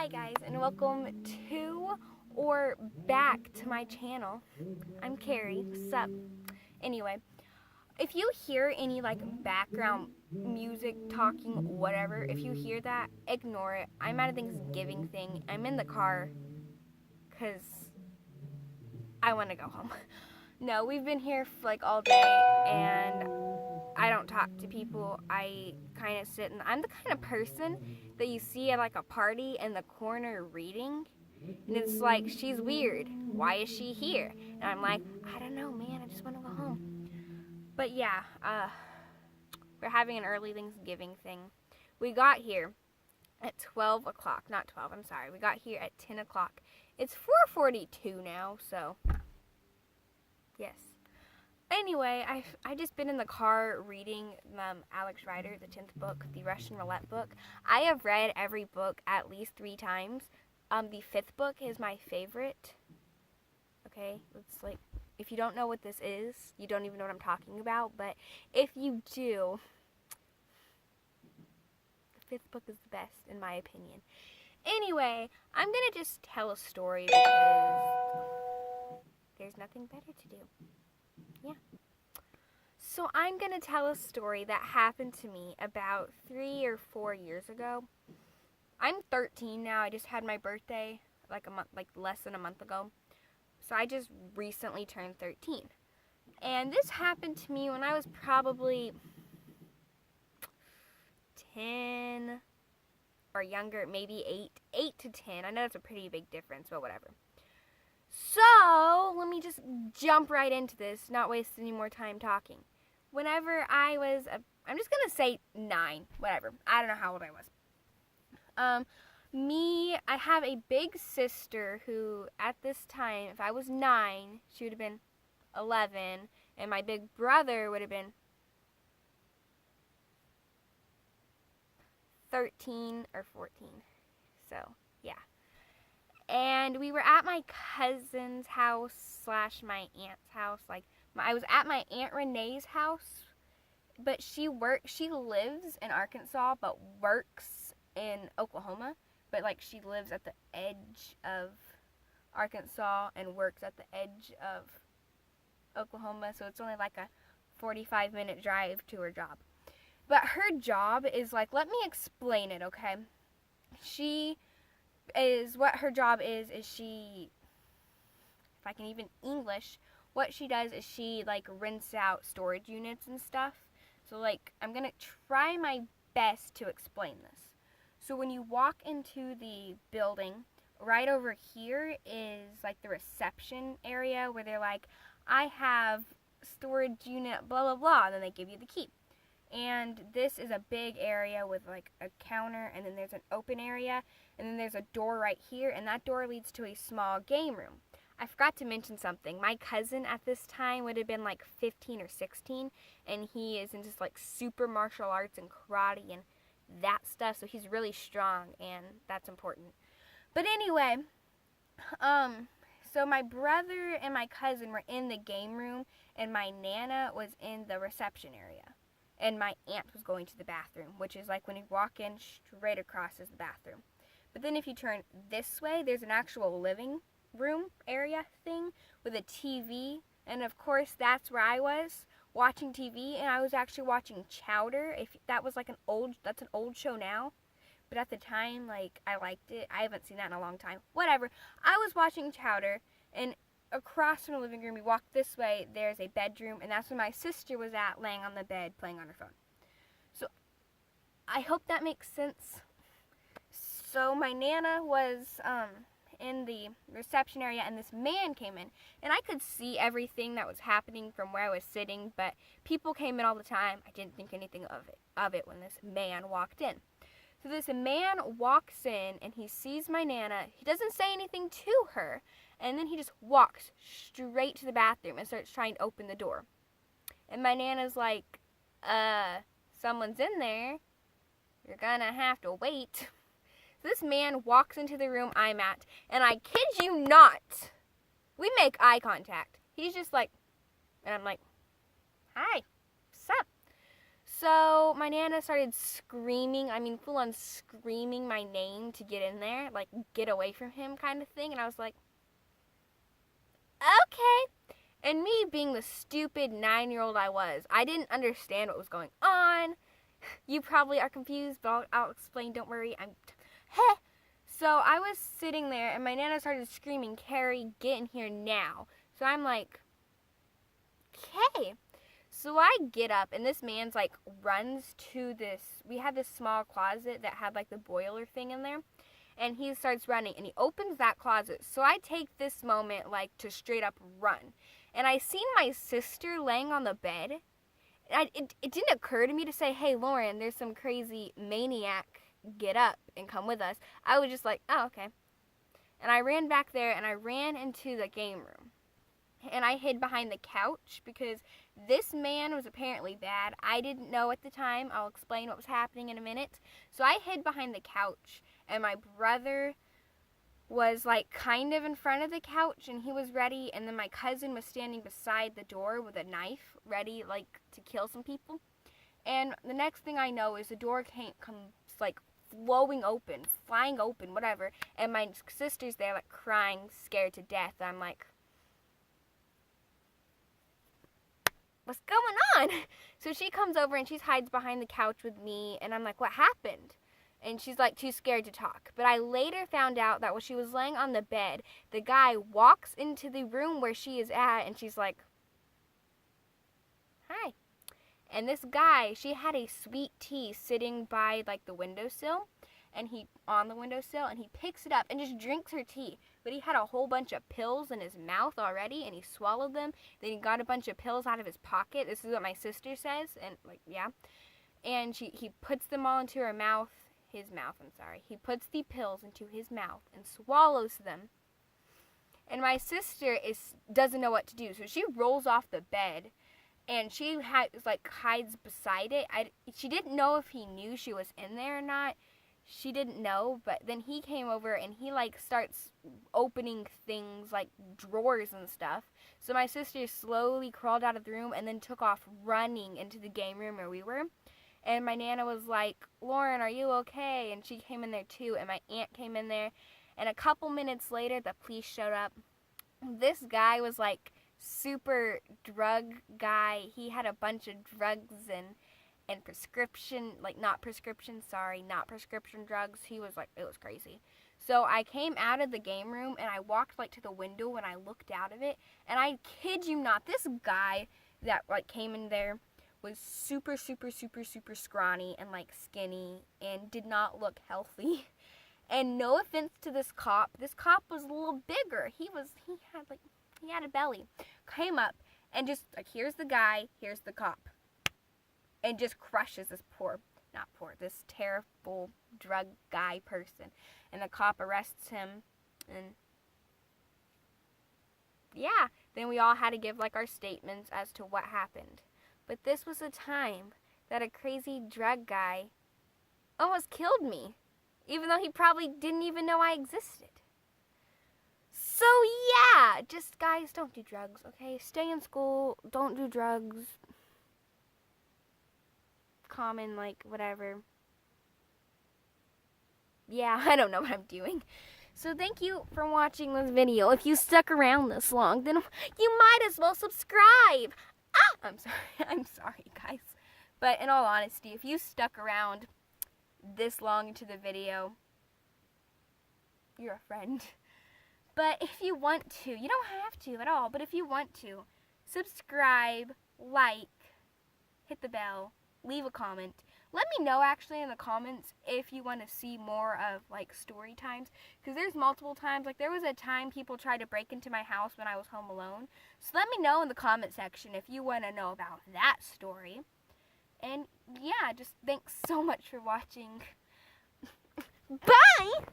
Hi guys, and welcome to or back to my channel. I'm Carrie. What's up? Anyway, if you hear any background music, talking, whatever, if you hear that, ignore it. I'm at a Thanksgiving thing. I'm in the car because I want to go home. No, we've been here for all day, and I don't talk to people. I kind of sit, and I'm the kind of person that you see at a party in the corner reading, and it's like, she's weird. Why is she here? And I'm like, I don't know, man. I just want to go home. But yeah, we're having an early Thanksgiving thing. We got here at 12 o'clock. Not 12, I'm sorry. We got here at 10 o'clock. It's 4:42 now, so yes. Anyway, I just been in the car reading Alex Rider, the 10th book, the Russian Roulette book. I have read every book at least 3 times. The 5th book is my favorite. Okay, it's if you don't know what this is, you don't even know what I'm talking about. But if you do, the 5th book is the best, in my opinion. Anyway, I'm gonna just tell a story because there's nothing better to do. Yeah. So I'm going to tell a story that happened to me about 3 or 4 years ago. I'm 13 now. I just had my birthday less than a month ago. So I just recently turned 13. And this happened to me when I was probably 10 or younger, maybe 8 to 10. I know that's a pretty big difference, but whatever. So, let me just jump right into this, not waste any more time talking. Whenever I was, I'm just going to say 9, whatever. I don't know how old I was. I have a big sister who, at this time, if I was 9, she would have been 11, and my big brother would have been 13 or 14. So, yeah. And we were at my cousin's house / my aunt's house. I was at my Aunt Renee's house, but she lives in Arkansas, but works in Oklahoma. But she lives at the edge of Arkansas and works at the edge of Oklahoma, so it's only a 45-minute drive to her job. But her job is let me explain it, okay? What her job is she, if I can even English, what she does is she rents out storage units and stuff. So I'm gonna try my best to explain this. So when you walk into the building, right over here is the reception area where they're I have storage unit blah blah blah, and then they give you the key. And this is a big area with a counter, and then there's an open area, and then there's a door right here, and that door leads to a small game room. I forgot to mention something. My cousin at this time would have been 15 or 16, and he is into super martial arts and karate and that stuff, so he's really strong, and that's important. But anyway, so my brother and my cousin were in the game room, and my Nana was in the reception area. And my aunt was going to the bathroom, which is when you walk in, straight across is the bathroom. But then if you turn this way, there's an actual living room area thing with a TV. And of course, that's where I was watching TV. And I was actually watching Chowder. If that was that's an old show now. But at the time, I liked it. I haven't seen that in a long time. Whatever. I was watching Chowder, and across from the living room, we walked this way, there's a bedroom, and that's where my sister was at, laying on the bed, playing on her phone. So, I hope that makes sense. So, my Nana was in the reception area, and this man came in, and I could see everything that was happening from where I was sitting, but people came in all the time. I didn't think anything of it when this man walked in. So this man walks in, and he sees my Nana. He doesn't say anything to her, and then he just walks straight to the bathroom and starts trying to open the door. And my Nana's someone's in there. You're gonna have to wait. So this man walks into the room I'm at, and I kid you not, we make eye contact. He's just and I'm hi, what's up? So my Nana started screaming, full on screaming my name to get in there, like get away from him kind of thing. And I was like, okay. And me being the stupid 9-year-old I was, I didn't understand what was going on. You probably are confused, but I'll explain, don't worry. So I was sitting there and my Nana started screaming, Carrie, get in here now. So I'm like, okay. So I get up, and this man's like runs to this. We had this small closet that had like the boiler thing in there, and he starts running, and he opens that closet. So I take this moment like to straight up run, and I seen my sister laying on the bed. It didn't occur to me to say, hey Lauren, there's some crazy maniac. Get up and come with us. I was just like, oh okay, and I ran back there, and I ran into the game room. And I hid behind the couch because this man was apparently bad. I didn't know at the time. I'll explain what was happening in a minute. So I hid behind the couch, and my brother was like kind of in front of the couch, and he was ready. And then my cousin was standing beside the door with a knife, ready like to kill some people. And the next thing I know is the door comes like flowing open, flying open, whatever. And my sister's there like crying, scared to death. I'm like, what's going on? So she comes over and she hides behind the couch with me, and I'm like, what happened? And she's like too scared to talk. But I later found out that when she was laying on the bed, the guy walks into the room where she is at, and she's like, hi. And this guy, she had a sweet tea sitting by like the windowsill, and he picks it up and just drinks her tea. But he had a whole bunch of pills in his mouth already, and he swallowed them. Then he got a bunch of pills out of his pocket. This is what my sister says, and like, yeah. And he puts them all into her mouth, his mouth, I'm sorry. He puts the pills into his mouth and swallows them. And my sister doesn't know what to do, so she rolls off the bed, and she hides beside it. She didn't know if he knew she was in there or not. She didn't know, but then he came over and he like starts opening things like drawers and stuff. So my sister slowly crawled out of the room and then took off running into the game room where we were. And my Nana was like, Lauren, are you okay? And she came in there too, and my aunt came in there. And a couple minutes later, the police showed up. This guy was like super drug guy. He had a bunch of drugs and prescription drugs. He was like, it was crazy. So I came out of the game room and I walked like to the window when I looked out of it, and I kid you not, this guy that like came in there was super scrawny and like skinny and did not look healthy. And no offense to this cop was a little bigger. He had a belly. Came up and just like, here's the guy, here's the cop. And just crushes this terrible drug guy person. And the cop arrests him. And yeah, then we all had to give like our statements as to what happened. But this was a time that a crazy drug guy almost killed me, even though he probably didn't even know I existed. So yeah, just guys, don't do drugs, okay? Stay in school, don't do drugs. Common, like, whatever. Yeah, I don't know what I'm doing. So thank you for watching this video. If you stuck around this long, then you might as well subscribe. I'm sorry, guys. But in all honesty, if you stuck around this long into the video, you're a friend. But if you want to, you don't have to at all, but if you want to, subscribe, like, hit the bell, leave a comment. Let me know actually in the comments if you want to see more of like story times, because there's multiple times. Like there was a time people tried to break into my house when I was home alone. So let me know in the comment section if you want to know about that story. And yeah, just thanks so much for watching. Bye!